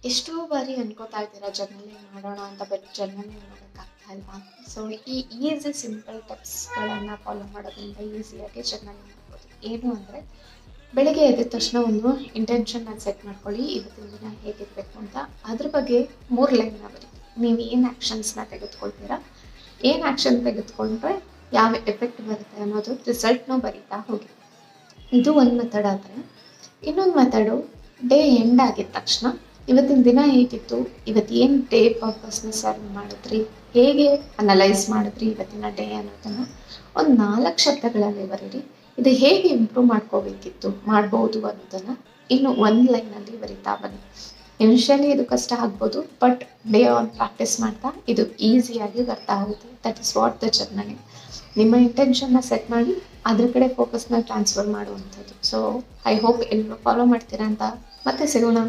ಎಷ್ಟೋ ಬಾರಿ ಅನ್ಕೋತಾ ಇದ್ದೀರಾ ಜರ್ನಲಿಂಗ್ ಮಾಡೋಣ ಅಂತ, ಬಟ್ ಜರ್ನಲಿಂಗ್ ಮಾಡೋಕ್ಕಾಗ್ತಾ ಇಲ್ಲ. ಸೊ ಈ ಈಸಿ ಸಿಂಪಲ್ ಟಿಪ್ಸ್ಗಳನ್ನು ಫಾಲೋ ಮಾಡೋದ್ರಿಂದ ಈಸಿಯಾಗಿ ಜರ್ನಲಿಂಗ್ ಮಾಡ್ಬೋದು. ಏನು ಅಂದರೆ, ಬೆಳಿಗ್ಗೆ ಎದ್ದ ತಕ್ಷಣ ಒಂದು ಇಂಟೆನ್ಷನ್ನ ಸೆಟ್ ಮಾಡ್ಕೊಳ್ಳಿ, ಇವತ್ತಿನ ದಿನ ಹೇಗಿರಬೇಕು ಅಂತ. ಅದ್ರ ಬಗ್ಗೆ 3 ಲೈನ್ನ ಬರೀ. ನೀವು ಏನು ಆ್ಯಕ್ಷನ್ಸ್ನ ತೆಗೆದುಕೊಳ್ತೀರಾ, ಏನು ಆ್ಯಕ್ಷನ್ ತೆಗೆದುಕೊಂಡ್ರೆ ಯಾವ ಎಫೆಕ್ಟ್ ಬರುತ್ತೆ ಅನ್ನೋದು ರಿಸಲ್ಟ್ನೂ ಬರೀತಾ ಹೋಗಿ. ಇದು ಒಂದು ಮೆಥಡ್. ಆದರೆ ಇನ್ನೊಂದು ಮೆಥಡು, ಡೇ ಎಂಡ್ ಆಗಿದ ತಕ್ಷಣ ಇವತ್ತಿನ ದಿನ ಹೇಗಿತ್ತು, ಇವತ್ತು ಏನು ಡೇ ಪರ್ಪಸ್ನ ಸರ್ವ್ ಮಾಡಿದ್ರಿ, ಹೇಗೆ ಅನಲೈಸ್ ಮಾಡಿದ್ರಿ ಇವತ್ತಿನ ಡೇ ಅನ್ನೋದನ್ನು ಒಂದು 4 ಶಬ್ದಗಳಲ್ಲಿ ಬರೀರಿ. ಇದು ಹೇಗೆ ಇಂಪ್ರೂವ್ ಮಾಡ್ಬೋದು ಅನ್ನೋದನ್ನು ಇನ್ನು 1 ಲೈನಲ್ಲಿ ಬರೀತಾ ಬನ್ನಿ. ಇನಿಷಿಯಲಿ ಇದು ಕಷ್ಟ ಆಗ್ಬೋದು, ಬಟ್ ಡೇ ಆನ್ ಪ್ರಾಕ್ಟೀಸ್ ಮಾಡ್ತಾ ಇದು ಈಸಿಯಾಗಿ ಬರ್ತಾ ಹೋಗುತ್ತೆ. That is what the journaling. ನಿಮ್ಮ ಇಂಟೆನ್ಷನ್ನ ಸೆಟ್ ಮಾಡಿ ಅದ್ರ ಕಡೆ ಫೋಕಸ್ನ ಟ್ರಾನ್ಸ್ಫರ್ ಮಾಡುವಂಥದ್ದು. ಸೊ ಐ ಹೋಪ್ ಎಲ್ಲರೂ ಫಾಲೋ ಮಾಡ್ತೀರಾ ಅಂತ. ಮತ್ತೆ ಸಿಗೋಣ.